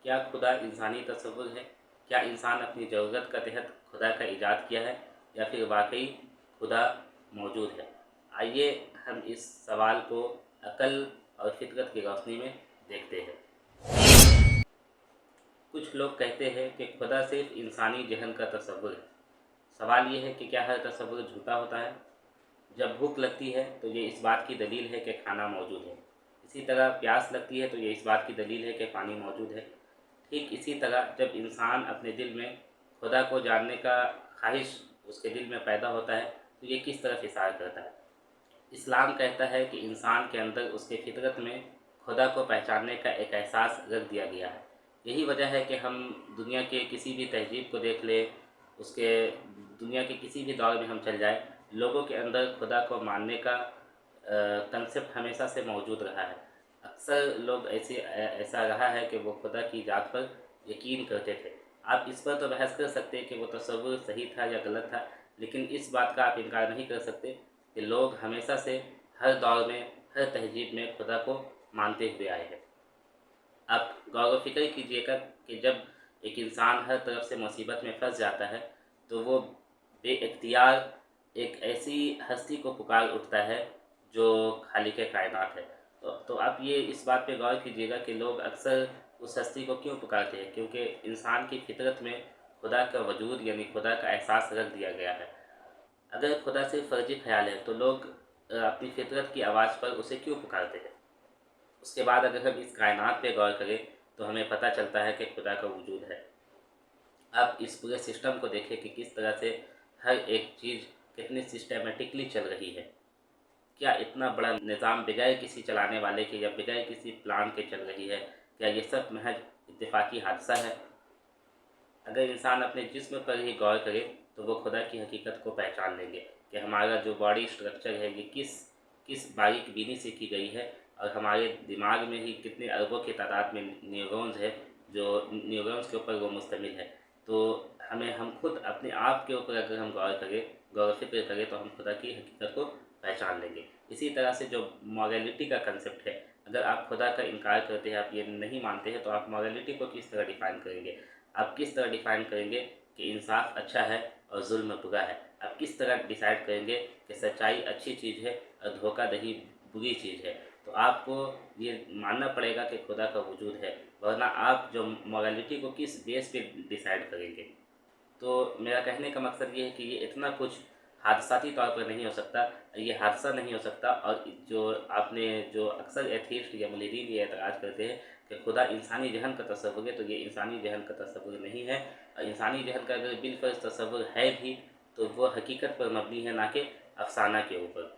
क्या खुदा इंसानी तसव्वुर है? क्या इंसान अपनी ज़रूरत का तहत खुदा का ईजाद किया है या फिर वाकई खुदा मौजूद है? आइए हम इस सवाल को अक़ल और फितरत की रोशनी में देखते हैं। कुछ लोग कहते हैं कि खुदा सिर्फ इंसानी जहन का तसव्वुर है। सवाल ये है कि क्या हर तसव्वुर झूठा होता है? जब भूख लगती है तो ये इस बात की दलील है कि खाना मौजूद है। इसी तरह प्यास लगती है तो ये इस बात की दलील है कि पानी मौजूद है। ठीक इसी तरह जब इंसान अपने दिल में खुदा को जानने का ख्वाहिश उसके दिल में पैदा होता है तो ये किस तरफ इशारा करता है? इस्लाम कहता है कि इंसान के अंदर उसके फितरत में खुदा को पहचानने का एक एहसास रख दिया गया है। यही वजह है कि हम दुनिया के किसी भी तहजीब को देख ले, उसके दुनिया के किसी भी दौर में हम चल जाए, लोगों के अंदर खुदा को मानने का कंसेप्ट हमेशा से मौजूद रहा है। अक्सर लोग ऐसा रहा है कि वो खुदा की ज़ात पर यकीन करते थे। आप इस पर तो बहस कर सकते हैं कि वो तसव्वुर सही था या गलत था, लेकिन इस बात का आप इनकार नहीं कर सकते कि लोग हमेशा से हर दौर में, हर तहजीब में खुदा को मानते हुए आए हैं। आप गौर व फिक्र कीजिएगा कि जब एक इंसान हर तरफ से मुसीबत में फंस जाता है तो वो बेइख्तियार एक ऐसी हस्ती को पुकार उठता है जो खालिक कायनात है। तो आप ये इस बात पे गौर कीजिएगा कि लोग अक्सर उस हस्ती को क्यों पुकारते हैं, क्योंकि इंसान की फितरत में खुदा का वजूद यानी खुदा का एहसास रख दिया गया है। अगर खुदा सिर्फ फर्जी ख्याल है तो लोग अपनी फितरत की आवाज़ पर उसे क्यों पुकारते हैं? उसके बाद अगर हम इस कायनात पे गौर करें तो हमें पता चलता है कि खुदा का वजूद है। आप इस पूरे सिस्टम को देखें कि किस तरह से हर एक चीज़ कितनी सिस्टमेटिकली चल रही है। क्या इतना बड़ा निज़ाम बगैर किसी चलाने वाले के या बगैर किसी प्लान के चल रही है? क्या ये सब महज इत्तेफाकी हादसा है? अगर इंसान अपने जिस्म पर ही गौर करे तो वो खुदा की हकीकत को पहचान लेंगे कि हमारा जो बॉडी स्ट्रक्चर है ये किस बारीक बीनी से की गई है, और हमारे दिमाग में ही कितने अरबों की तादाद में न्यूरॉन्स है जो न्यूरॉन्स के ऊपर वो मुश्तमिल है। तो हम खुद अपने आप के ऊपर अगर हम गौर फिक्र करें तो हम खुदा की हकीकत को पहचान लेंगे। इसी तरह से जो मॉरलिटी का कंसेप्ट है, अगर आप खुदा का इनकार करते हैं, आप ये नहीं मानते हैं, तो आप मॉरलिटी को किस तरह डिफ़ाइन करेंगे? आप किस तरह डिफ़ाइन करेंगे कि इंसाफ अच्छा है और जुल्म बुरा है? आप किस तरह डिसाइड करेंगे कि सच्चाई अच्छी चीज़ है और धोखाधड़ी बुरी चीज़ है? तो आपको ये मानना पड़ेगा कि खुदा का वजूद है, वरना आप जो मॉरलिटी को किस बेस पे डिसाइड करेंगे? तो मेरा कहने का मकसद ये है कि ये इतना कुछ हादसाती तौर पर नहीं हो सकता, ये हादसा नहीं हो सकता। और जो अक्सर एथीस्ट या मुल्हिदीन ये एतराज़ करते हैं कि खुदा इंसानी जहन का तसव्वुर है, तो ये इंसानी जहन का तसव्वुर नहीं है। और इंसानी जहन का अगर बिलफ़र्ज़ तसव्वुर है भी तो वो हकीकत पर मबनी है, ना कि अफ़साना के ऊपर।